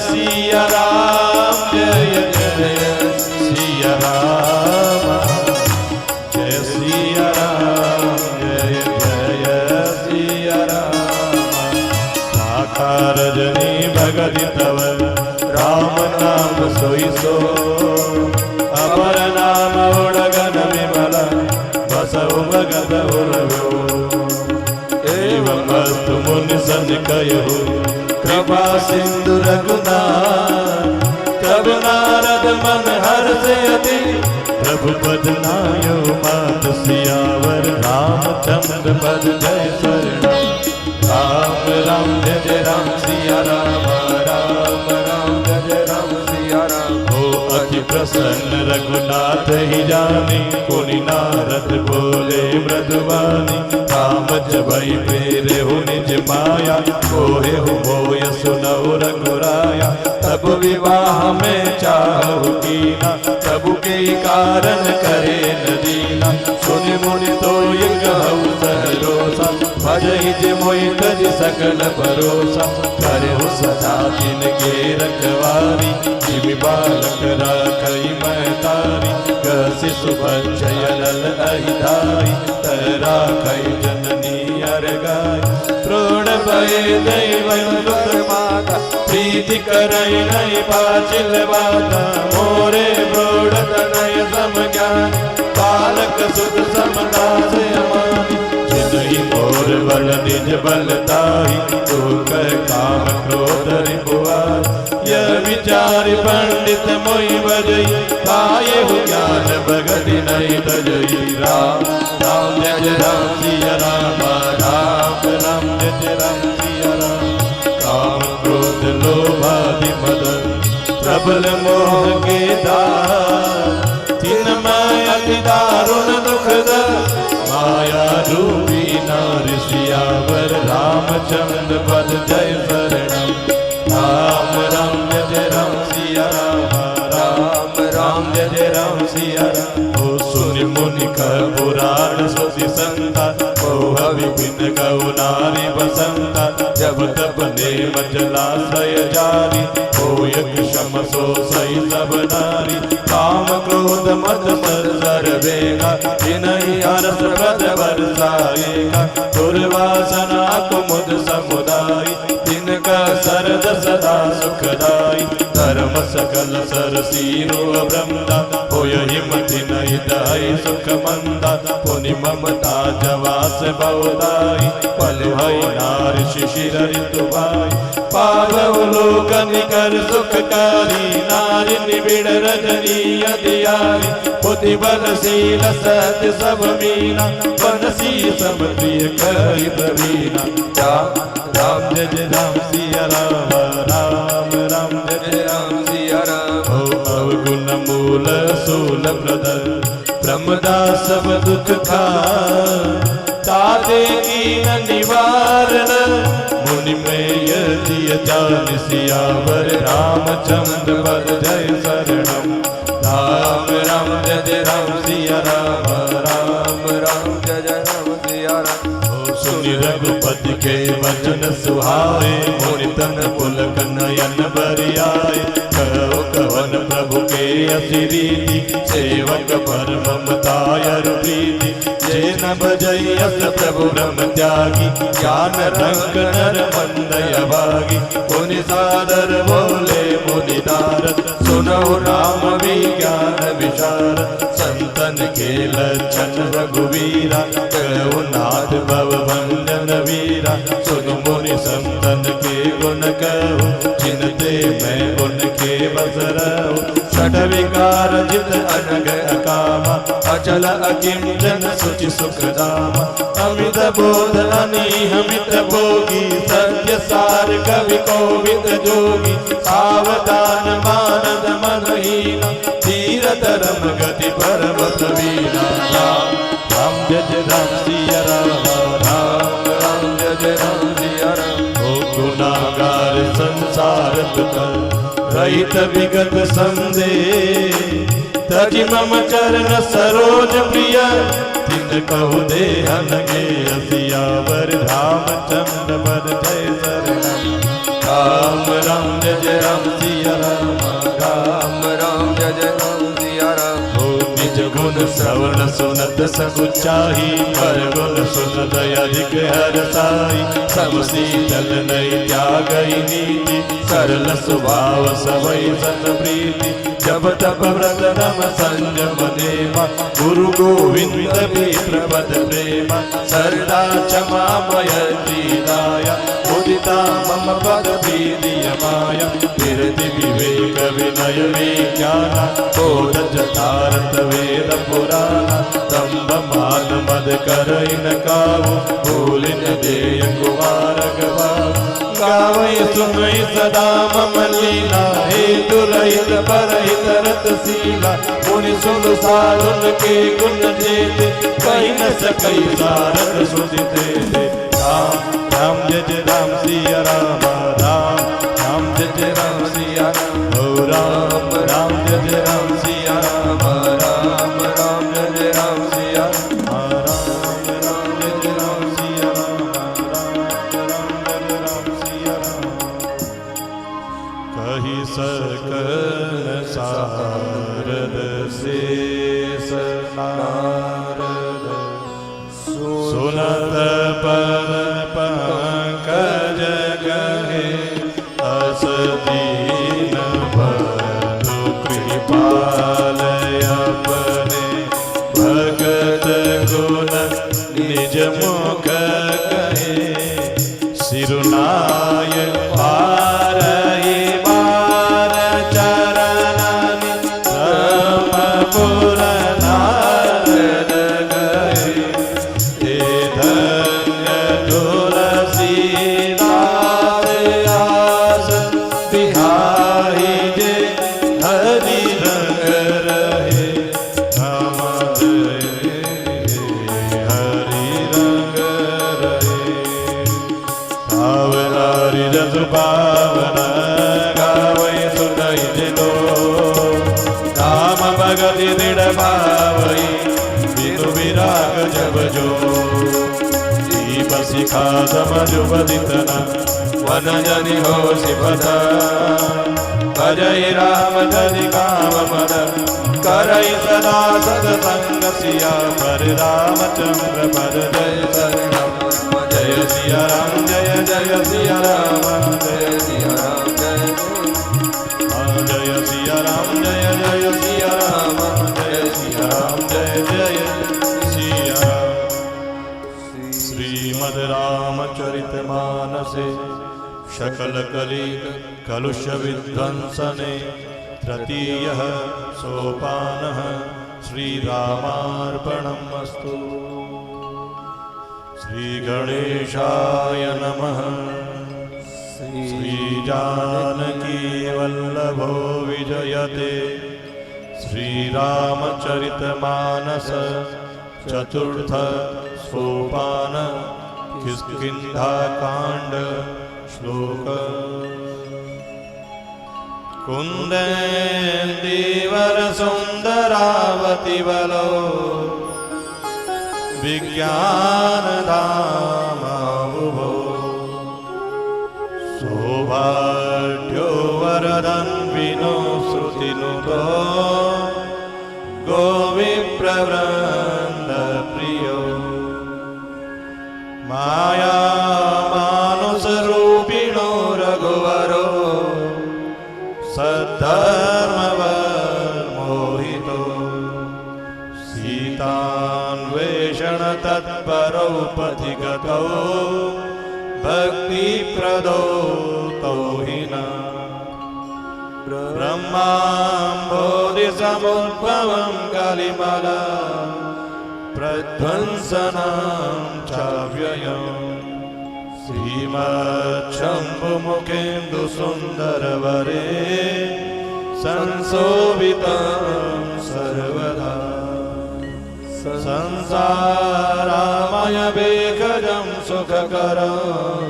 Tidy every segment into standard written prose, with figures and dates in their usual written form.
सिया राम जय जय सिया राम जय सिया राम जय जय सिया राम। साकार रजनी भगति तव राम नाम सोई सो अपर नाम उड़गन विमल बसव भगत उरवो। एवं अस्तु मुनि सनकयो कृपा सिंधु रघुनाथ तब नारद मन हर्ष अति प्रभु पद नायो मात सियावर रामचंद्र पद जय शरण। राम राम जय जय राम सिया राम राम राम जय जय राम सिया राम। हो अति प्रसन्न रघुनाथ ही जानी पुनि नारद बोले मृदुवानी। राम जबई फेरे हो निज माया कोहे हो मोय सुनौ रघुराया। तब विवाह में चाहु कीना प्रभु के कारण करे न दीना। सुनि मुनि तो कहु सहरोसा भजहि जे मोहि तज सकल भरोसा। करहु सदा तिनके रखवारी जिमि बालक राखई महतारी। शिशु बच्चय लल अहिधाई राखई जननी अरगाई। प्रोढ़ भय दैवन पुत्र माता प्रीति करई नहीं पाचिल बाता। मोरे प्रोढ़ तनय सम ज्ञान बालक सुध समदास अमानी। जिनहि मोर बल निज बलताही तो कर काम क्रोध रिपुआई। यह विचार पंडित मोहि बजई पाये हो ज्ञान भगति नहीं तजई। राम राम जय जय राम सिया राम राम राम जय जय राम सिया राम। काम क्रोध लोभ आदि मद प्रबल मोह के दार। तिनमय अति दारुण दुखद माया रूपी नारी सियावर रामचंद्र पद जय शरणम। राम राम जय जय राम सिया राम राम राम जय जय राम सिया राम। हो सुनि मुनि कह पुराण सुधि संता ओह विपिन गौ नारी बसंता। जब तब ने मजलाशय जारी हो यज्ञ शम सो सही सब नारी। काम क्रोध मद सर वेगा इनहि हरस प्रद बरसाएगा। दुर्वासना कुमुद समुदाय तिनका सरद सदा सुखदाई। धर्म सकल सरसीरो ब्रह्मदा होयहि मति नहीं दाई सुख मंदा। पुनि ममता जवास बहुदाई पल भई नारी शिशिर ऋतु बाई। पावव लोक निकर सुखकारी नारी निबिड़ रजनी अधियारी। बुद्धि बलशील सत्य सब मीना बनसी सब प्रिय कहि प्रवीणा। राम जय जय राम सिया राम राम राम जय जय राम सिया राम। हो अवगुण मूल सूल प्रदर प्रमदा सब दुख खाय। ताते कीन निवारण मुनि में यदि जान सियावर रामचंद्र पद जय शरणम। राम राम जय जय राम सिया राम राम राम जय जय राम सिया राम। सुनि रघुपति के वचन सुहाए मोरि तन पुलक नयन बरियाए। कहो कवन प्रभु के अति रीति सेवक पर ममताय प्रीति। जे न भजई अस प्रभु ब्रह्म त्यागी ज्ञान रंग नर मंदय भागी। मुनि सादर बोले मुनि नारद सुनौ राम विज्ञान विशारद। संतन के लक्षण रघुवीरा कहु नाथ भव भंजन वीरा। सुन मुनि संतन के गुण कहु जिनते मैं उनके बस रहूं। षड विकार जित अनग अकामा अचल अकिंचन सुचि सुख धामा। अमित बोध अनिहमित भोगी सत्य सार कवि कोविद जोगी। सावधान मानद मनहीना धीर धर्म गति परम प्रवीणा। राम राम जय जय राम सिया राम राम राम जय जय राम सिया राम। हो गुनागार संसार तुकर रहित विगत संदेह। तजि मम चरण सरोज प्रिय तिन कहु देहन गे सियावर रामचंद्र पद जय शरणम। राम राम जय जय राम सिया राम राम राम जय जय राम सिया राम। हो निज गुण श्रवण सुनत सकुचाही पर गुण सुन अधिक हर साई सब शीतल नहीं त्यागई नीति सरल स्वभाव सबई सत प्रीति जब तप व्रत नम संयम देवा गुरु गोविंद भी प्रपद प्रेमा सरदा क्षमा मय दीदाया मुदिता मम पद पीदिय माया कीर्ति विवेक विनय विज्ञान बोध जतारत वेद पुराण दम्भ मान मद करइन काहु भूलिन देय कुमार गवाहु गावै सुनई सदा मम लीला हे दुरहित परहित रत सीला मुनि सुन साधुन के गुण जेते कहि न सकई सारथ सुदिते राम राम जय जय राम सिया राम राम राम जय जय राम सिया राम हो राम राम जय जय राम सिया राम राम राम जय जय राम सिया राम राम राम जय जय राम सिया राम राम राम सिया राम कहि सकल सारद शेष नारद सुनत पद पंकज गहे अस दीन बंधु कृपाल अपने भगत गुण निज मुख कहे सिरुनाय पारहि बार चरणनि ब्रह्मपुर नारद गए हे धन्य तुलसीदास आस बिहारी जे हरि रंग रहे हम हरि रंग रहे सावरारी रस पावन गावै सुनई जिलो राम भगति दृढ़ भावई बिनु विराग जब जो दीप शिखा समझुपदितना वन जनि हो शिपथा भजई राम जनि काम मद करई सदा सतसंग सिया पर रामचंद्र पद जय शरणम जय सिया राम जय जय सिया राम जय सिया राम जय जय सिया राम जय जय सिया राम जय सिया राम जय जय सिया राम श्रीमद् रामचरितमानसे शकल कली कलुष विध्वंसने तृतीयः सोपानः श्रीरामार्पणमस्तु। श्रीगणेशाय नमः। श्रीजानकी वल्लभो विजयते श्रीरामचरितमानस चतुर्थ सोपान किष्किन्धाकाण्ड श्लोक कुन्देन्दीवर सुन्दरावति बलो विज्ञान धामावुभो सौभाग्यो वरदन् विनो श्रुतिनुतो गोविप्रवृन्द प्रियो माया मानुषरूपिणो रघुवरो सद्धर्मवर्मोहितो सीतान्वेषण तत्परौ पथिगतौ भक्तिप्रदो तौ हिना ब्रह्माम्बोधिसमुद्भवं कलिमला प्रध्वंसनं चाव्ययम् श्रीमच्छम्भुमुखेन्दुसुन्दरवरे संशोभितं सर्वदा संसारामयवेगजं सुखकरं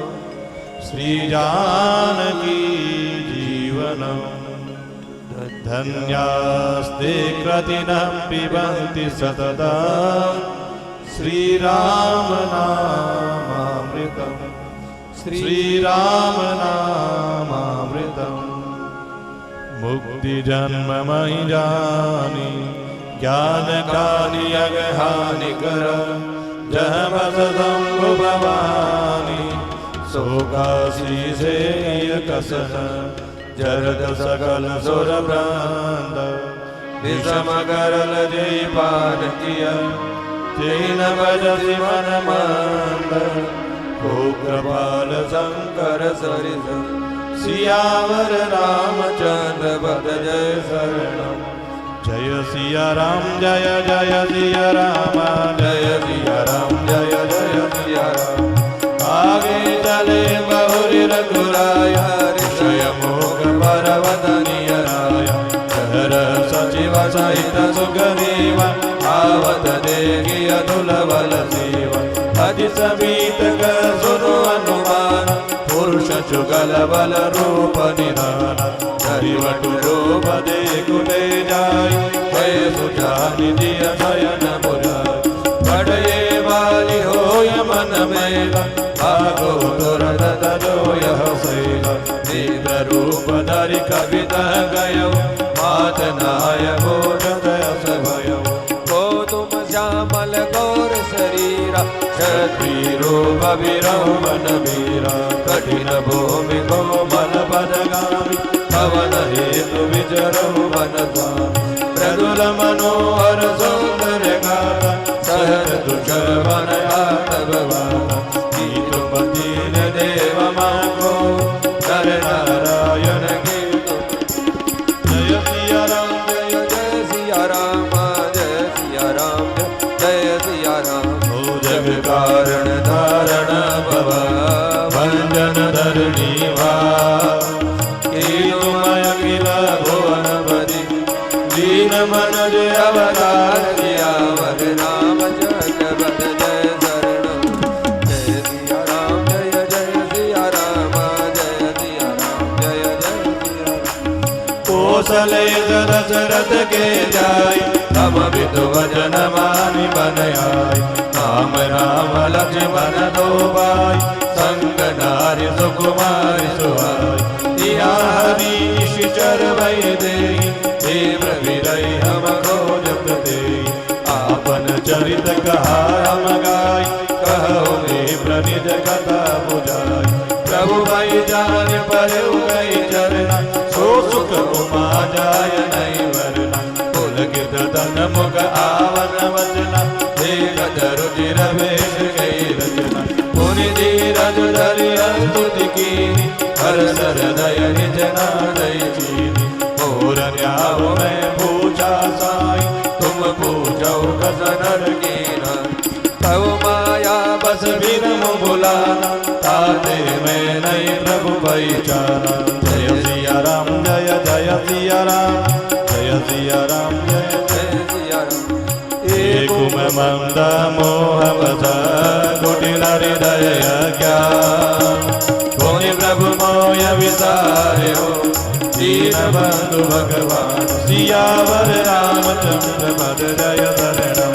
श्रीजानकी जीवनम् धन्यास्ते कृतिनं पिबन्ति सततं श्रीरामनामामृतम् श्रीराम नामामृतम् मुक्ति जन्म महि जानी ज्ञान कानि अगहानि कर जह बस शंभु भवानी सो काशी से कसन जरद सकल सुर भ्रांत विषम करल जय पान किया तीन बजसि मन मांद को कृपाल शंकर सरिस सियावर रामचंद्र पद जय शरणम जय सिया राम जय जय सिया राम जय सिया राम जय जय सिया राम आगे चले बहुरी रघुराय ऋषय मोग पर्वत नियराय शहर सचिव सहित सुग्रीव आवत देगी अतुल बल सेव अति समीत कर सुनो अनुमान पुरुष जुगल बल रूप निधान हरिवटु रूप देखुते जाय भय सुजानि दिय शयन मुराय बड़े वाली होय मन मेला भागो दुरदत जोय सैल तीव्र रूप धरि कविता गयो मात नाय भोजत अस भयो को तुम श्यामल गौर शरीरा क्षत्रिय रूप विरह मन वीरा कठिन भूमि कोमल पदगामी पवन हेतु विचरहु वन स्वामी मृदुल मनोहर सौंदर्य गाता सहज दुष्कर वन आतव वाता गीतपति ने देव माको नर नारायण गीतु जय सिया राम जय जय सिया राम जय सिया राम जय सिया राम हो जग कारण धारण भवा भंजन धरणी वा दीन मन जय अवतार किया वर नाम जग बद जय शरणम जय सिया राम जय जय सिया राम जय सिया राम जय जय सिया कौशले दशरथ के जाय तम विदु वचन मानि बन आय राम राम लक्ष्मण दो भाई संग नारी सुकुमारी सुहाय दिया हरि शिचर भय देहि देव विरय हम खोजत देहि आपन चरित कहा हम गाय कहो ने प्रणिज कथा बुझाय प्रभु भय जान पर गई चरना सो सुख उमा जाय नहीं वरना पुलकित तन मुख आवन वचना देख रुचिर भेष गई रचना पुनि धीरज धरि स्तुति कीनी हर सर दय निज नादय चीनी और न्याव में पूछा साई तुम पूछो कसनर कीना तव माया बस बिन बुलाना ताते में नहीं प्रभु पहचाना जय सिया राम जय जय सिया राम जय सिया राम जय जय सिया राम एक में मंद मोह बस कोटि हृदय ज्ञान कोनि प्रभु मोय विसारे हो दीन बंधु भगवान सियावर रामचंद्र पद जय शरणम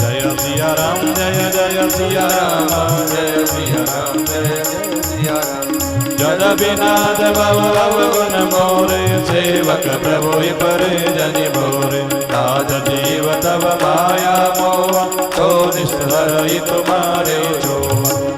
जय सिया राम जय जय सिया राम जय सिया राम जय जय सिया राम जद बिनाद भव गुण मोरे सेवक प्रभु परे जनि भोरे राज जीव तव माया मोह तो निष्ठर तुम्हारे छो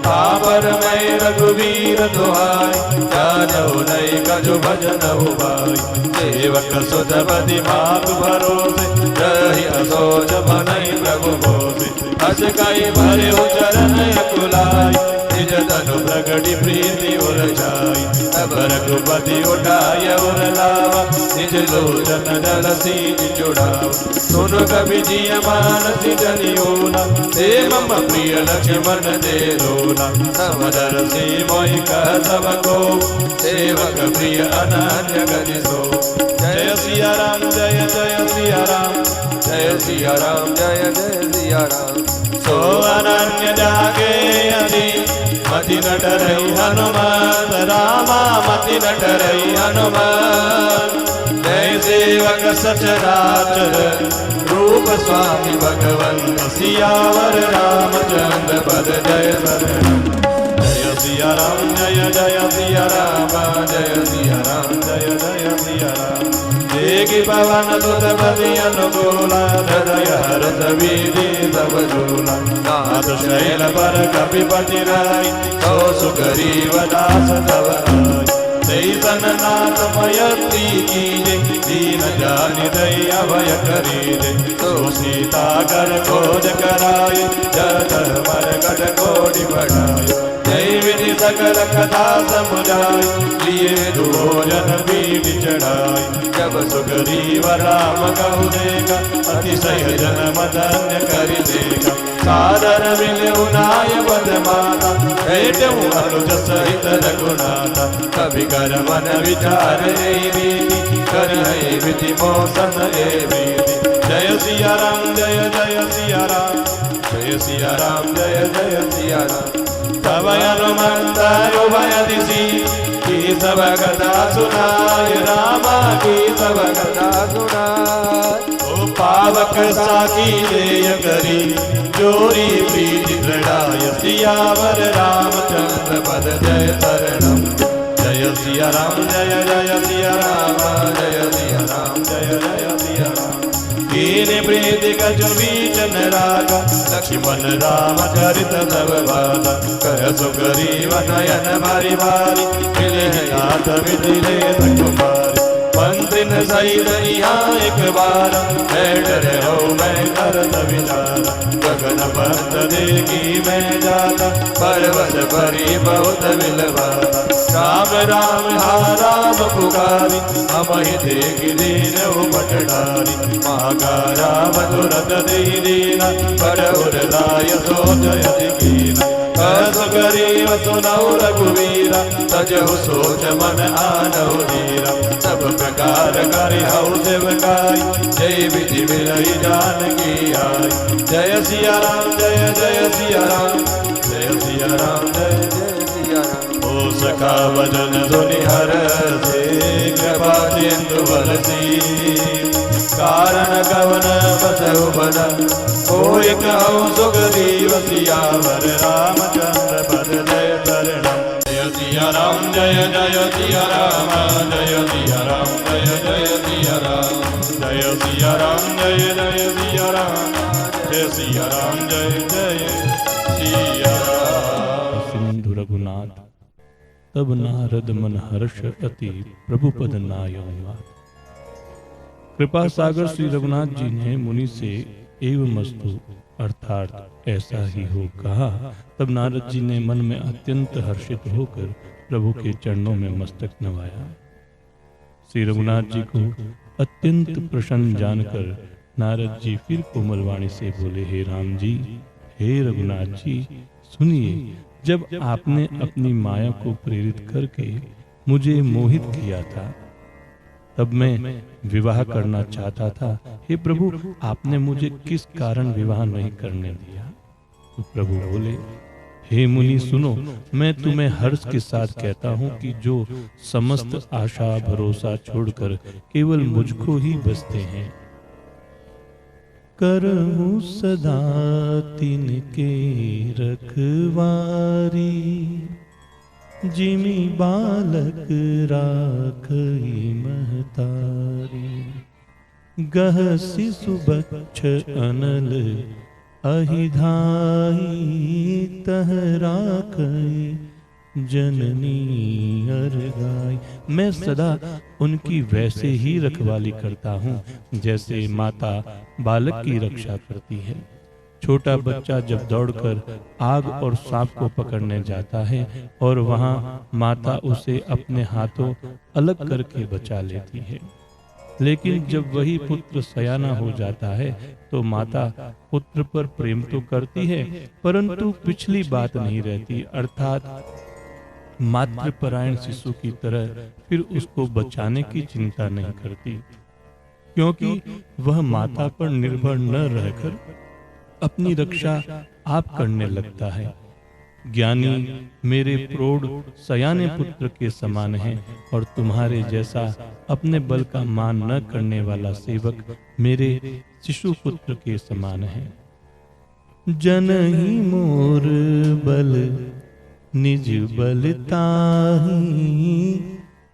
पावर में रघुवीर दुहाई जानो नहीं कछु भजन उबाई सेवक सुत बदि मात भरोसे रही असोज बनई प्रभु भोसे हस कई भरे चरण अकुलाई निज तनु प्रगति प्रीति उर जाई तब रघुपति उठाय उर लावा निज लोचन जल सीज चुड़ावा सुन कवि जिय मानसी जनियोना हे मम प्रिय लक्ष्मण दे रोना समदर से मोहि कह तब को सेवक प्रिय अनन्य गति सो जय सिया राम जय जय सिया राम जय सिया राम जय जय सिया राम सो अनन्य जागे यदि मति न डरई हनुमान रामा मति न डरई हनुमान जय सेवक सचराचर रूप स्वामी भगवंत सियावर रामचंद्र पद जय शरणम जय सिया राम जय सिया राम जय सिया राम जय सिया राम। देगी पवन सुत पति अनुकूला हृदय हरत विधि सब झूला। नाथ शैल पर कपिपति राय तो सुग्रीव दास तव आय। सन नाथ मयत्री कीजे दीन जानि दई अभय करीजे। तो सीता कर खोज कराए जत मर कट कोटि बढ़ाए। जय विधि सकल कथा समुझाई लिए दुभोजन पीठ चढ़ाई। जब सुग्रीव राम कहु देखा अतिशय जन मदन्य कर देखा। सादर मिले उनाय बद माता भेटहु अनुज सहित रघुनाथा। कवि कर मन विचार रीति कर विधि मोसन विधि। जय सिया राम जय सिया राम जय सिया राम जय सिया राम। तब हनुमंत उभय दिशि की सब कथा सुनाय। रामा की सब कथा सुनाय। ओ पावक साखी देय करी जोरी प्रीति दृढ़ाय। सियावर रामचंद्र पद जय शरणम। जय सिया राम जय सिया राम जय सिया राम जय सिया राम। कीने प्रीति कछु बीचन रागा लक्ष्मण राम चरित तव बाधा। कह सुग्रीव नयन मारी बारी मिले हाथ मिथिले कुमारी। मंत्री न सही यहाँ एक बार बैठ रहो मैं करत विचार। गगन पंत देखी मैं जाता परवश भरी बहुत मिलवाता। राम राम हा राम पुकारी हम ही देखी दीन उपट डारी। मागा राम तुरत दे दीना बड़ उदाय सोच यति कीना। सुग्रीव सुनौ रघुवीरा तजहु सोच मन आनहु धीरा। सब प्रकार करिहु सेवकाई जय विधि मिलई जानकी आई। जय सिया राम जय सिया राम जय सिया राम जय सिया राम। ओ सखा भजन सुनि हरषि कृपा सिंधु बरसी। कारण कवन बसहु बन कोई कहु सुग्रीव सियावर रामचंद्र पद जय शरणम। जय सिया राम जय सिया राम जय सिया राम जय सिया राम। जय सिया राम जय सिया राम जय सिया राम जय सिया राम। सिंधु रघुनाथ तब नारद मन हर्ष अति प्रभु पद नायवा। कृपा सागर श्री रघुनाथ जी ने मुनि से एवमस्तु अर्थात ऐसा ही हो कहा। तब नारद जी ने मन में अत्यंत हर्षित होकर प्रभु के चरणों में मस्तक नवाया। श्री रघुनाथ जी को अत्यंत प्रसन्न जानकर नारद जी फिर कोमल वाणी से बोले, हे राम जी, हे रघुनाथ जी, सुनिए, जब आपने अपनी माया को प्रेरित करके मुझे मोहित किया था तब मैं विवाह करना चाहता था। हे प्रभु, आपने मुझे किस कारण विवाह नहीं करने दिया? तो प्रभु बोले, हे मुनि सुनो, मैं तुम्हें हर्ष के साथ कहता हूँ कि जो समस्त आशा भरोसा छोड़कर केवल मुझको ही बसते हैं, करहूं सदा तिनके रखवारी, जिमि बालक राखई महतारी, गह शिशु बच्छ अनल अहिधाई, तह राखई जननी अरगाई। मैं सदा उनकी वैसे ही रखवाली करता हूँ जैसे माता बालक की रक्षा करती है। छोटा बच्चा जब दौड़कर आग और सांप को पकड़ने जाता है और वहाँ माता उसे अपने हाथों अलग करके बचा लेती है, लेकिन जब वही पुत्र सयाना हो जाता है तो माता पुत्र पर प्रेम तो करती है परंतु पिछली बात नहीं रहती, अर्थात मातृपरायण शिशु की तरह फिर उसको बचाने की चिंता नहीं करती, क्योंकि वह माता पर निर्भर न रहकर अपनी रक्षा आप करने लगता है। ज्ञानी मेरे प्रौढ़ सयाने पुत्र के समान है और तुम्हारे जैसा अपने बल का मान न करने वाला सेवक मेरे शिशु पुत्र के समान है। जनहि मोर बल निज बलताही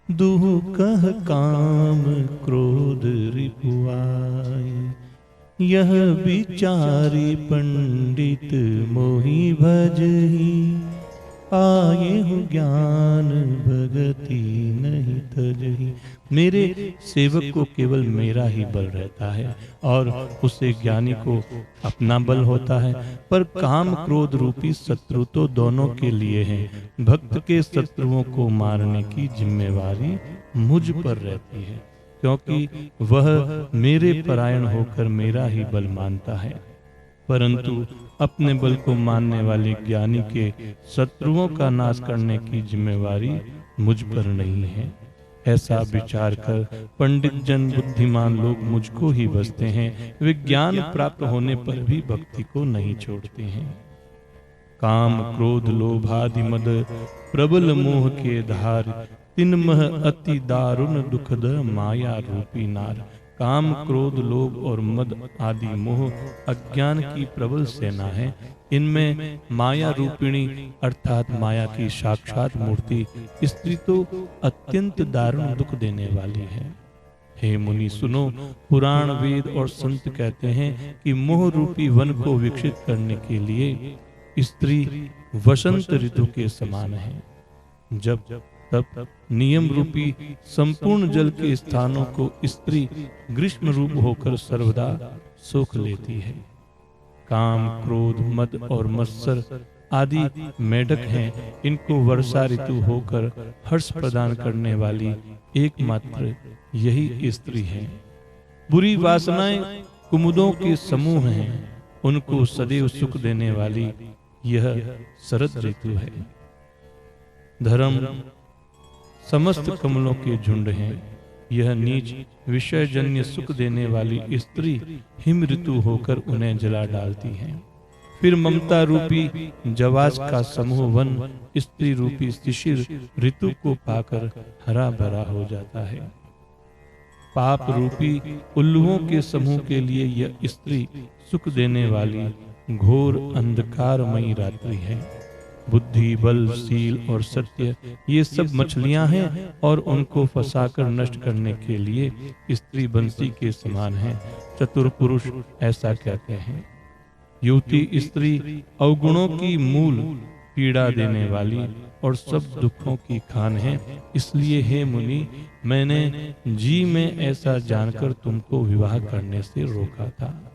दुह कह काम क्रोध रिपुआई। यह विचारी पंडित मोहि भजहि आये हूँ ज्ञान भगति नहीं तजहि। मेरे सेवक को केवल मेरा ही बल रहता है और उसे ज्ञानी को अपना बल होता है, पर काम क्रोध रूपी शत्रु तो दोनों के लिए हैं। भक्त के शत्रुओं को मारने की जिम्मेवारी मुझ पर रहती है, क्योंकि वह मेरे परायण होकर मेरा ही बल मानता है। परंतु अपने बल को मानने वाले ज्ञानी के शत्रुओं का नाश करने की जिम्मेवारी मुझ पर नहीं है। ऐसा विचार कर पंडित जन बुद्धिमान लोग मुझको ही बसते हैं। वे ज्ञान प्राप्त होने पर भी भक्ति को नहीं छोड़ते हैं। काम क्रोध लोभ आदि मद प्रबल मोह के धार, तिनमह अति दारुण दुखद माया रूपी नार। काम क्रोध लोभ और मद आदि मोह अज्ञान की प्रबल सेना है। इनमें माया रूपिणी अर्थात माया की साक्षात मूर्ति स्त्री तो अत्यंत दारुण दुख देने वाली है। हे मुनि सुनो, पुराण वेद और संत कहते हैं कि मोह रूपी वन को विकसित करने के लिए स्त्री वसंत ऋतु के समान है। जब तब नियम रूपी संपूर्ण जल के स्थानों को स्त्री ग्रीष्म रूप होकर सर्वदा सोख लेती है। काम क्रोध मद और मत्सर आदि मेढक हैं। इनको वर्षा ऋतु होकर हर्ष प्रदान करने वाली एकमात्र यही स्त्री है। बुरी वासनाएं कुमुदों के समूह हैं। उनको सदैव सुख देने वाली यह शरद ऋतु है। धर्म समस्त कमलों के झुंड हैं। यह नीच विषयजन्य सुख देने वाली स्त्री हिम ऋतु होकर उन्हें जला डालती है। फिर ममता रूपी जवास का समूह वन स्त्री रूपी शिशिर ऋतु को पाकर हरा भरा हो जाता है। पाप रूपी उल्लुओं के समूह के लिए यह स्त्री सुख देने वाली घोर अंधकारमयी रात्रि है। बुद्धि बल शील और सत्य ये सब मछलियां हैं और उनको फंसाकर नष्ट करने के लिए स्त्री बंसी के समान है। चतुर पुरुष ऐसा कहते हैं। युवती स्त्री अवगुणों की मूल पीड़ा देने वाली और सब दुखों की खान है। इसलिए हे मुनि, मैंने जी में ऐसा जानकर तुमको विवाह करने से रोका था।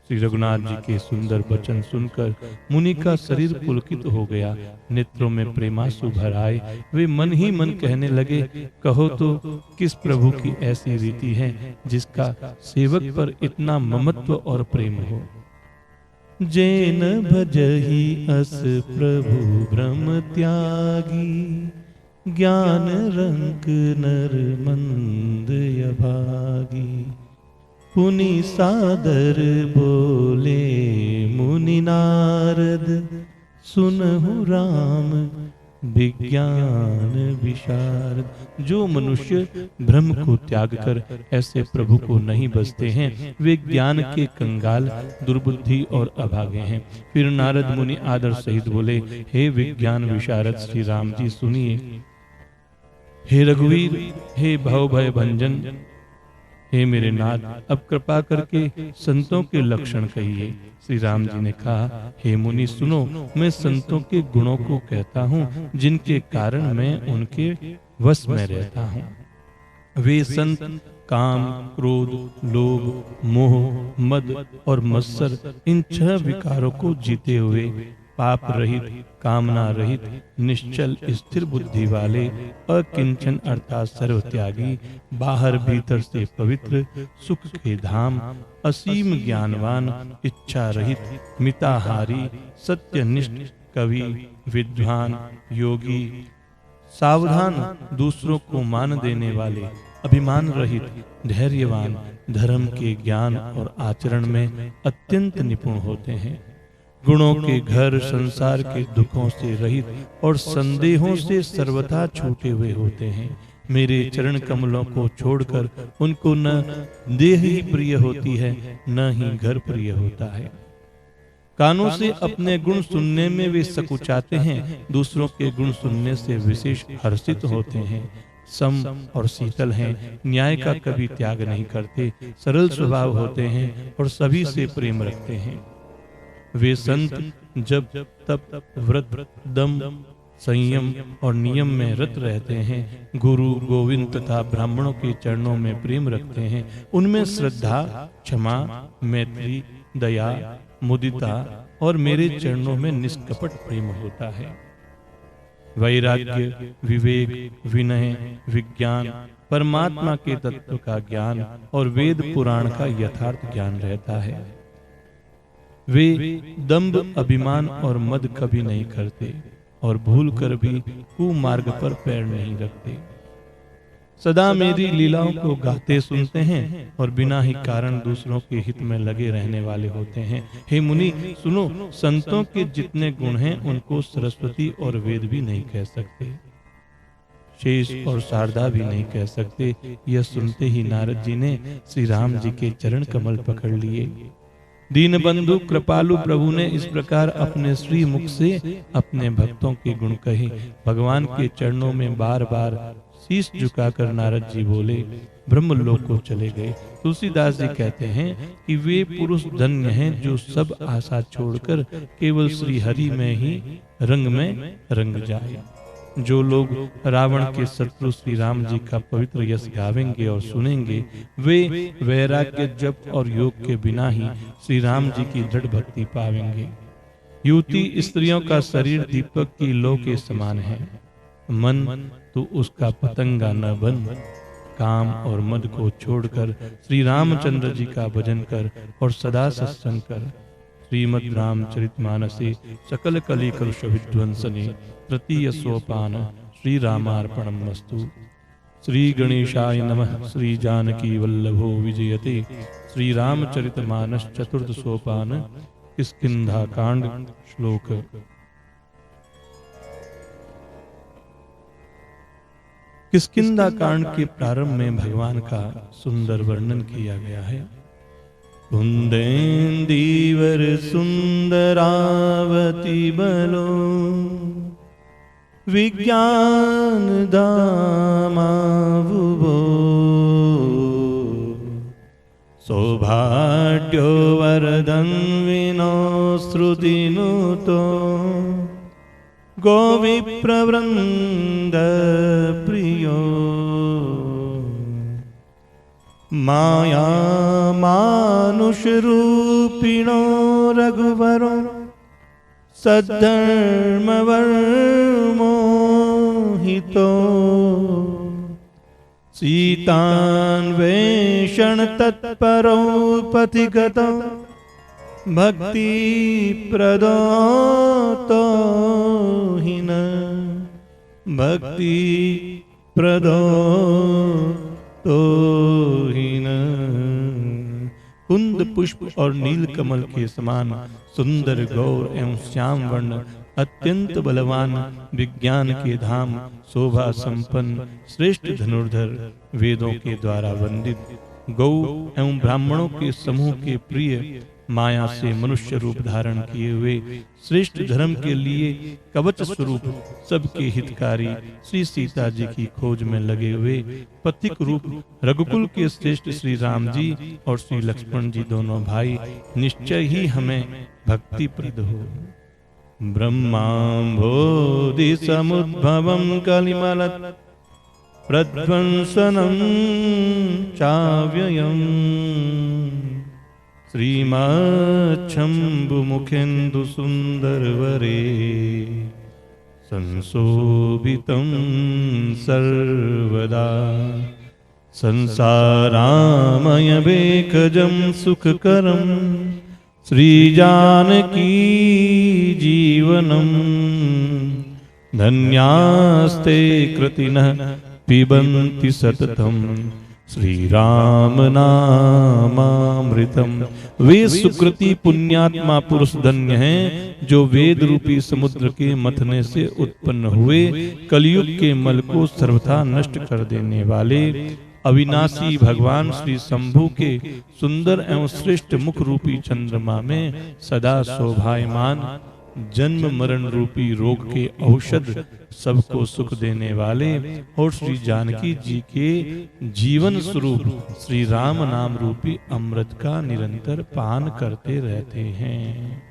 श्री रघुनाथ जी के सुंदर वचन सुनकर मुनि का शरीर पुलकित हो गया, नेत्रों में प्रेमासु भर आए। वे मन ही मन कहने लगे, कहो तो किस प्रभु की ऐसी रीति है जिसका सेवक पर इतना ममत्व और प्रेम हो। जैन भजहि अस प्रभु ब्रह्म त्यागी, ज्ञान रंक नर मंद अभागी। पुनि सादर बोले मुनि नारद, सुनहु राम विज्ञान विशारद। जो मनुष्य ब्रह्म को त्याग कर ऐसे प्रभु को नहीं बसते हैं, वे ज्ञान के कंगाल, दुर्बुद्धि और अभागे हैं। फिर नारद मुनि आदर सहित बोले, हे विज्ञान विशारद श्री राम जी सुनिए। हे रघुवीर, हे भव भय भंजन, हे मेरे नाथ, अब कृपा करके संतों के लक्षण कहिए। श्री राम जी ने कहा, हे मुनि सुनो, मैं संतों के गुणों को कहता हूँ जिनके कारण मैं उनके वश में रहता हूँ। वे संत काम क्रोध लोभ मोह मद और मत्सर इन 6 विकारों को जीते हुए पाप रहित कामना रहित निश्चल स्थिर बुद्धि वाले, अकिंचन अर्थात सर्वत्यागी, बाहर भीतर से पवित्र, सुख के धाम, असीम ज्ञानवान, इच्छा रहित, मिताहारी, सत्यनिष्ठ, कवि, विद्वान, योगी, सावधान, दूसरों को मान देने वाले, अभिमान रहित, धैर्यवान, धर्म के ज्ञान और आचरण में अत्यंत निपुण होते हैं। गुणों के घर, संसार के दुखों से रहित और संदेहों से सर्वथा छूटे हुए होते हैं। मेरे चरण कमलों को छोड़कर उनको न देह ही प्रिय होती है, न ही घर प्रिय होता है। कानों से अपने गुण सुनने में वे सकुचाते हैं, दूसरों के गुण सुनने से विशेष हर्षित होते हैं। सम और शीतल हैं, न्याय का कभी त्याग नहीं करते, सरल स्वभाव होते हैं और सभी से प्रेम रखते हैं। वे संत जब तप व्रत दम संयम और नियम में रत रहते हैं, गुरु गोविंद तथा ब्राह्मणों के चरणों में प्रेम रखते हैं। उनमें श्रद्धा, क्षमा, मैत्री, दया, मुदिता और मेरे चरणों में निष्कपट प्रेम होता है। वैराग्य, विवेक, विनय, विज्ञान, परमात्मा के तत्व का ज्ञान और वेद पुराण का यथार्थ ज्ञान रहता है। वे दंभ, अभिमान और मद कभी नहीं करते और भूल कर भी कुमार्ग पर पैर नहीं रखते। सदा मेरी लीलाओं को गाते सुनते हैं और बिना ही कारण दूसरों के हित में लगे रहने वाले होते हैं। हे मुनि सुनो, संतों के जितने गुण हैं उनको सरस्वती और वेद भी नहीं कह सकते, शेष और शारदा भी नहीं कह सकते। यह सुनते ही नारद जी ने श्री राम जी के चरण कमल पकड़ लिए। दीनबंधु कृपालु प्रभु ने इस प्रकार अपने श्री मुख से अपने भक्तों के गुण कहे। भगवान के चरणों में बार बार शीश झुकाकर नारद जी बोले, ब्रह्मलोक को चले गए। तुलसीदास जी कहते हैं कि वे पुरुष धन्य हैं जो सब आशा छोड़कर केवल श्री हरि में ही रंग जाए। जो लोग रावण के शत्रु श्री राम जी का पवित्र यश गावेंगे और सुनेंगे, वे वैराग्य, जप और योग के बिना ही श्री राम जी की दृढ़ भक्ति पावेंगे। युवती स्त्रियों का शरीर दीपक की लौ के समान है, मन तो उसका पतंगा न बन। काम और मद को छोड़कर श्री रामचंद्र जी का भजन कर और सदा सत्संग कर। श्रीमद् रामचरितमानसे सकल कली कलुष विध्वंसने तृतीय सोपान श्री रामार्पणमस्तु। श्री गणेशाय नमः। श्री जानकी वल्लभो विजयते। श्री रामचरितमानस चतुर्थ सोपान किष्किंधा कांड श्लोक। किष्किंधा कांड के प्रारंभ में भगवान का सुंदर वर्णन किया गया है। कुंदेन्दीवर सुंदरावती बलो विज्ञान दामावुबो सौभाग्यो वरदन विनो श्रुतिनुतो गोविप्रवृंद प्रियो माया मानुष रूपिणो रघुवरो सद्धर्मवर्मोहितो सीतान्वेषण तत्परो पथिगतो भक्ति प्रदोतो हिन भक्ति प्रदोतो हिन। कुंद पुष्प और नील कमल के समान सुंदर गौर एवं श्याम वर्ण, अत्यंत बलवान, विज्ञान के धाम, शोभा संपन्न, श्रेष्ठ धनुर्धर, वेदों के द्वारा वंदित, गौ एवं ब्राह्मणों के समूह के प्रिय, माया से मनुष्य रूप धारण किए हुए, श्रेष्ठ धर्म के लिए कवच स्वरूप, सबके हितकारी श्री सीता जी की खोज में लगे हुए पथिक रूप रघुकुल के श्रेष्ठ श्री राम जी और श्री लक्ष्मण जी दोनों भाई निश्चय ही हमें भक्ति प्रद हो। ब्रह्मांभोधि समुद्भवं कलिमल प्रध्वंसनं चाव्ययम् श्रीमच्छम्भुमुखेन्दु सुन्दरवरे संशोभितं सर्वदा संसारामयवेकजं सुखकरं श्रीजानकी जीवनं धन्यास्ते कृतिनः पिबन्ति सततं श्री राम नामामृतम। वे सुकृति पुण्यात्मा पुरुष धन्य हैं जो वेद रूपी समुद्र के मथने से उत्पन्न हुए, कलयुग के मल को सर्वथा नष्ट कर देने वाले अविनाशी भगवान श्री शंभु के सुंदर एवं श्रेष्ठ मुख रूपी चंद्रमा में सदा शोभायमान जन्म मरण रूपी रोग के औषध, सबको सुख देने वाले और श्री जानकी जी के जीवन स्वरूप श्री राम नाम रूपी अमृत का निरंतर पान करते रहते हैं।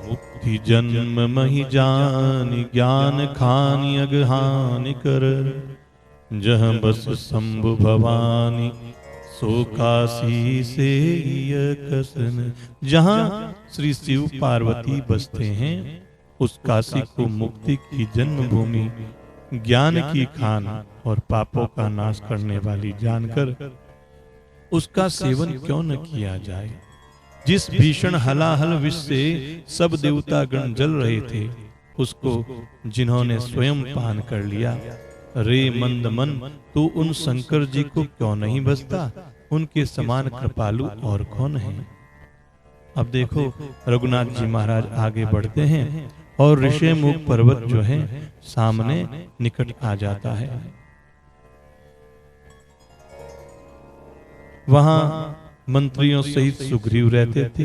मुक्ति जन्म महि जानि ज्ञान खानि अगहानि कर, जह बस शंभु भवानी सो काशी से कसन। जहाँ श्री शिव पार्वती बसते हैं उस काशी को मुक्ति की जन्मभूमि, ज्ञान की खान और पापों का नाश करने वाली जानकर उसका सेवन क्यों न किया जाए। जिस भीषण हलाहल विष से सब देवता गण जल रहे थे, उसको जिन्होंने स्वयं पान कर लिया, रे मंद मन तू उन शंकर जी को क्यों नहीं बसता। उनके समान कृपालु और कौन है। अब देखो रघुनाथ जी महाराज आगे बढ़ते हैं और ऋषिमुख पर्वत जो है सामने निकट आ जाता है। वहां मंत्रियों सहित सुग्रीव रहते थे।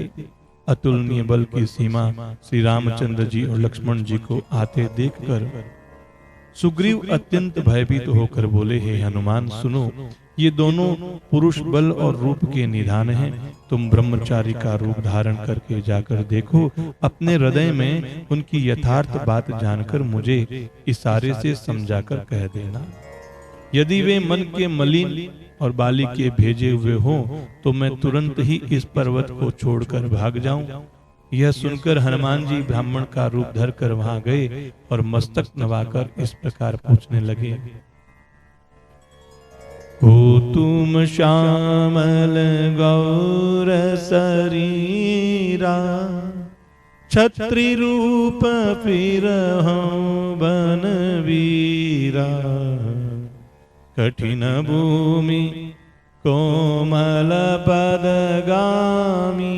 अतुलनीय बल की सीमा श्री रामचंद्र जी और लक्ष्मण जी को आते देखकर सुग्रीव अत्यंत भयभीत होकर बोले, हे हनुमान सुनो, ये दोनों पुरुष बल और रूप के निधान हैं। तुम ब्रह्मचारी का रूप धारण करके जाकर देखो, अपने हृदय में उनकी यथार्थ बात जानकर मुझे इशारे से समझाकर कह देना। यदि वे मन के मलिन और बाली के भेजे हुए हों तो मैं तुरंत ही इस पर्वत को छोड़कर भाग जाऊं। यह सुनकर हनुमान जी ब्राह्मण का रूप धरकर वहां गए और मस्तक नवाकर इस प्रकार पूछने लगे, हो तुम श्यामल गौर शरीरा, छत्री रूप फिरहु बन वीरा, कठिन भूमि कोमल पदगामी,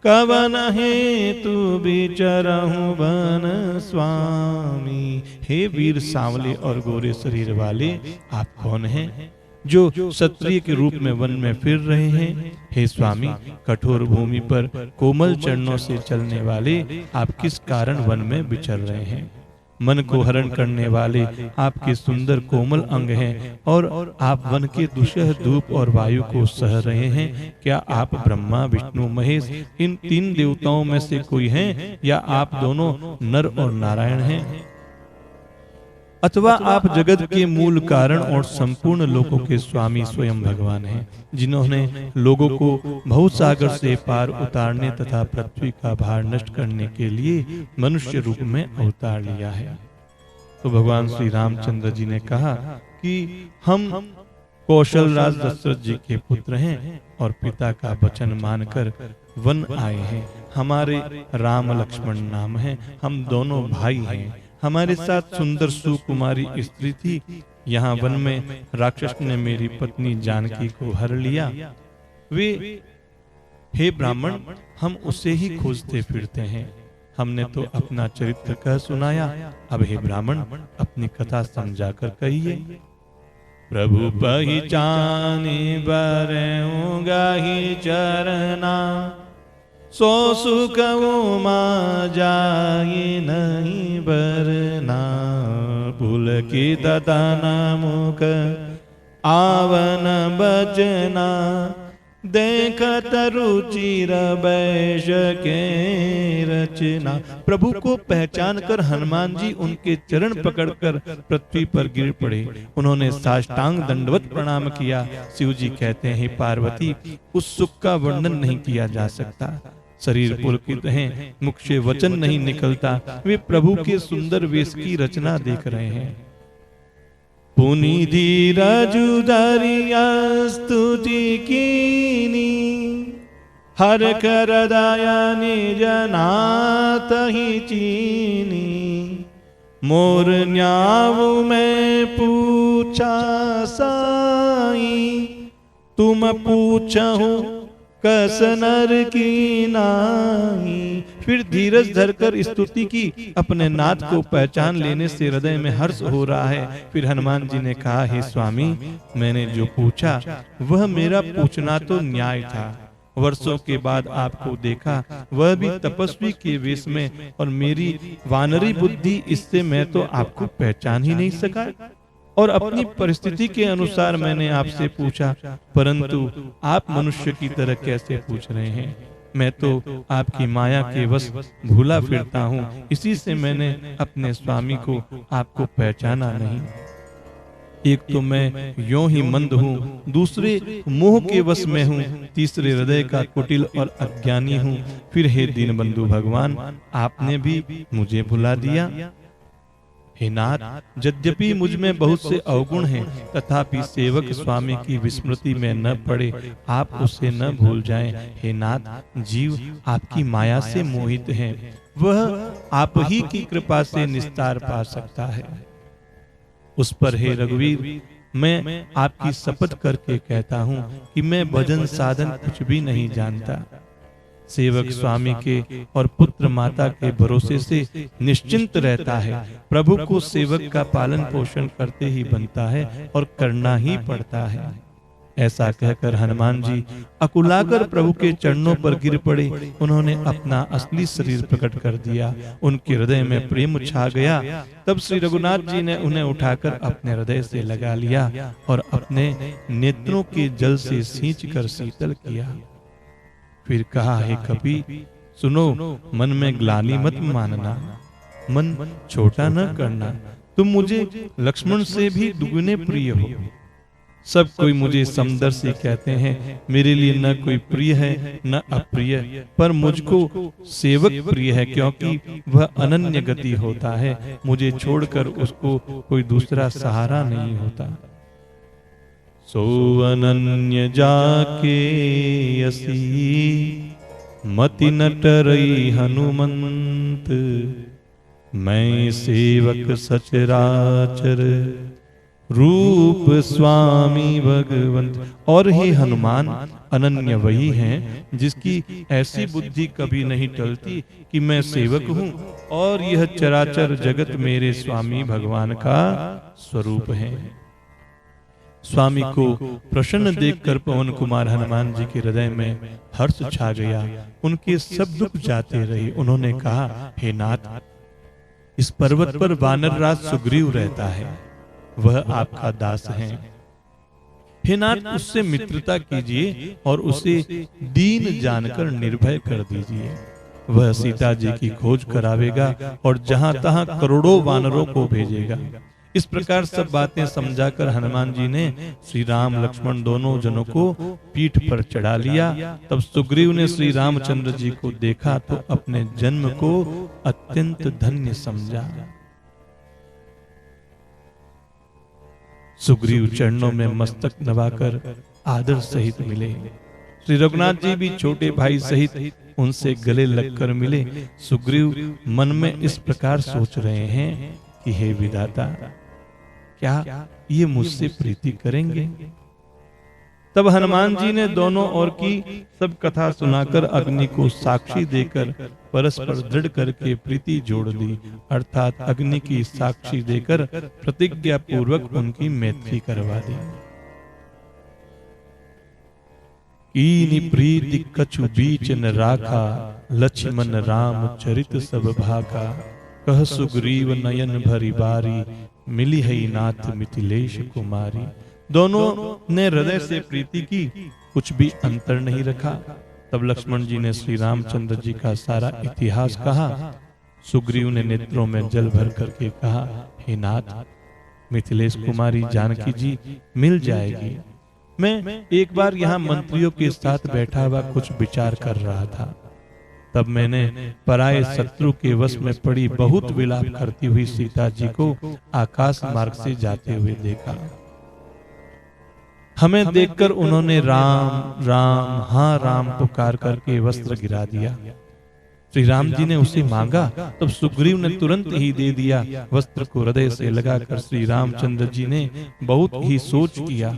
कवन हेतु विचरहु बन स्वामी। हे वीर सांवले और गोरे शरीर वाले, आप कौन हैं जो क्षत्रिय के रूप में वन में फिर रहे हैं। हे स्वामी, कठोर भूमि पर कोमल चरणों से चलने वाले आप किस कारण वन में विचर रहे हैं। मन को हरण करने वाले आपके सुंदर कोमल अंग हैं और आप वन के दुषह धूप और वायु को सह रहे हैं। क्या आप ब्रह्मा विष्णु महेश इन तीन देवताओं में से कोई हैं, या आप दोनों नर और नारायण हैं, अथवा आप जगत के मूल कारण और संपूर्ण लोकों के स्वामी स्वयं भगवान हैं, जिन्होंने लोगों को भवसागर से पार उतारने तथा पृथ्वी का भार नष्ट करने के लिए मनुष्य रूप में अवतार लिया है। तो भगवान श्री रामचंद्र जी ने कहा कि हम कौशल राज दशरथ जी के पुत्र हैं और पिता का वचन मानकर वन आए हैं। हमारे राम लक्ष्मण नाम है, हम दोनों भाई हैं। हमारे साथ सुंदर सुकुमारी स्त्री थी। यहाँ वन में राक्षस ने मेरी पत्नी जानकी को हर लिया। वे हे ब्राह्मण, हम उसे ही खोजते फिरते हैं। हमने तो अपना चरित्र कह सुनाया, अब हे ब्राह्मण अपनी कथा समझाकर कहिए। प्रभु पहचाने बरऊंगा ही चरना, सो सुख उमा जाए नहीं बरना। पुलकित तन मुख आवन बजना, देखत रुचिर बैश के रचना। प्रभु को पहचान कर हनुमान जी उनके चरण पकड़कर पृथ्वी पर गिर पड़े। उन्होंने साष्टांग दंडवत प्रणाम किया। शिव जी कहते हैं, पार्वती, उस सुख का वर्णन नहीं किया जा सकता। शरीर पुलकित हैं, मुख से वचन नहीं निकलता। वे प्रभु के सुंदर वेश की रचना देख रहे हैं। पुनि धीरजु धरिया स्तुति कीनी, हर कर दया निज नाथ ही चीनी। मोर न्याऊ में पूछा साई, तुम पूछहु कस नर की नाई। फिर धीरज धरकर स्तुति की। अपने नाथ को पहचान लेने से हृदय में हर्ष हो रहा है। फिर हनुमान जी ने कहा, हे स्वामी, मैंने जो पूछा वह मेरा पूछना तो न्याय था। वर्षों के बाद आपको देखा, वह भी तपस्वी के वेश में, और मेरी वानरी बुद्धि, इससे मैं तो आपको पहचान ही नहीं सका। और अपनी परिस्थिति के अनुसार मैंने आपसे पूछा, परंतु आप मनुष्य की तरह कैसे पूछ रहे हैं? मैं तो आपकी माया के वश भूला फिरता हूँ, इसी से मैंने अपने स्वामी को आपको पहचाना नहीं। एक तो मैं यों ही मंद हूँ, दूसरे मोह के वश में हूँ, तीसरे हृदय का कुटिल और अज्ञानी हूँ। फिर हे दीनबंधु भगवान, आपने भी मुझे भुला दिया। हे नाथ, यद्यपि मुझ में बहुत से अवगुण हैं, तथापि सेवक स्वामी की विस्मृति में न पड़े, आप उसे न भूल जाएं। हे नाथ, जीव आपकी माया से मोहित हैं, वह आप ही की कृपा से निस्तार पा सकता है। उस पर हे रघुवीर, मैं आपकी शपथ करके कहता हूँ कि मैं भजन साधन कुछ भी नहीं जानता। सेवक स्वामी के और पुत्र माता के भरोसे से निश्चिंत रहता है। प्रभु को सेवक का पालन पोषण करते ही बनता है और करना ही पड़ता है। ऐसा कहकर हनुमान जी अकुलाकर प्रभु के चरणों पर गिर पड़े। उन्होंने अपना असली शरीर प्रकट कर दिया। उनके हृदय में प्रेम छा गया। तब श्री रघुनाथ जी ने उन्हें उठाकर अपने हृदय से लगा लिया और अपने नेत्रों के जल से सींचकर शीतल किया। फिर कहा, हे कपि, सुनो, मन में ग्लानि मत मानना, मन छोटा न करना। तुम मुझे लक्ष्मण से भी दुगुने प्रिय हो। सब कोई मुझे समदर्शी कहते हैं, मेरे लिए न कोई प्रिय है न अप्रिय, पर मुझको सेवक प्रिय है, क्योंकि वह अनन्य गति होता है। मुझे छोड़कर उसको कोई दूसरा सहारा नहीं होता। सो अनन्य जाके यसी, मति न टरई हनुमंत। मैं सेवक सचराचर, रूप स्वामी भगवंत। और हे हनुमान, अनन्य वही हैं जिसकी ऐसी बुद्धि कभी नहीं टलती कि मैं सेवक हूँ और यह चराचर जगत मेरे स्वामी भगवान का स्वरूप है। स्वामी को प्रसन्न देखकर पवन कुमार हनुमान जी के हृदय में हर्ष छा गया। उनके सब दुख जाते रहे। उन्होंने कहा, हे नाथ, इस पर्वत पर वानरराज सुग्रीव रहता है, वह आपका दास है। हे नाथ, उससे मित्रता कीजिए और उसे दीन जानकर निर्भय कर दीजिए। वह सीता जी की खोज करावेगा और जहां तहां करोड़ों वानरों को भेजेगा। इस प्रकार सब बातें समझाकर हनुमान जी ने श्री राम लक्ष्मण दोनों जनों को पीठ पर चढ़ा लिया। तब सुग्रीव ने श्री रामचंद्र जी को देखा तो अपने जन्म को अत्यंत धन्य समझा। सुग्रीव चरणों में मस्तक नवाकर आदर सहित मिले। श्री रघुनाथ जी भी छोटे भाई सहित उनसे गले लगकर मिले। सुग्रीव मन में इस प्रकार सोच रहे हैं कि हे विधाता, क्या ये मुझसे प्रीति करेंगे? तब हनुमान जी ने दोनों ओर की सब कथा सुनाकर अग्नि को साक्षी देकर परस्पर दृढ़ करके प्रीति जोड़ दी। अर्थात अग्नि की साक्षी देकर प्रतिज्ञा पूर्वक उनकी मैत्री करवा दी। कीनी प्रीति कछु बीच न राखा, लक्ष्मण राम चरित सब भाका। कह सुग्रीव नयन भरी बारी, मिली है नाथ मिथिलेश कुमारी। दोनों ने हृदय से प्रीति की, कुछ भी अंतर नहीं रखा। तब लक्ष्मण जी ने श्री रामचंद्र जी का सारा इतिहास कहा। सुग्रीव ने नेत्रों में जल भर करके कहा, हे नाथ, मिथिलेश कुमारी जानकी जी मिल जाएगी। मैं एक बार यहाँ मंत्रियों के साथ बैठा हुआ कुछ विचार कर रहा था। तब मैंने पराये शत्रु के वश में पड़ी बहुत विलाप करती हुई सीता जी को आकाश मार्ग से जाते हुए देखा। हमें देखकर उन्होंने राम राम हाँ राम पुकार करके वस्त्र गिरा दिया। श्री राम जी ने उसे मांगा, तब सुग्रीव ने तुरंत ही दे दिया। वस्त्र को हृदय से लगाकर श्री रामचंद्र जी ने बहुत ही सोच किया।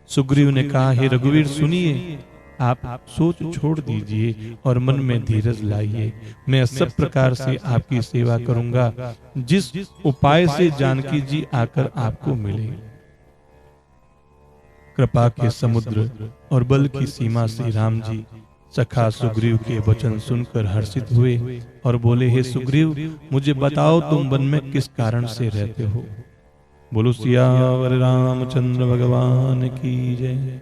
सुग्रीव ने कहा, हे रघुवीर सुनिए, आप सोच छोड़ दीजिए और मन में धीरज लाइए। मैं सब प्रकार से आपकी सेवा करूंगा, जिस उपाय से जानकी जी आकर आपको मिले। कृपा के समुद्र और बल की सीमा से राम जी सखा सुग्रीव के वचन सुनकर हर्षित हुए और बोले, हे सुग्रीव, मुझे बताओ तुम वन में किस कारण से रहते हो। बोलो सियावर रामचंद्र भगवान की जय।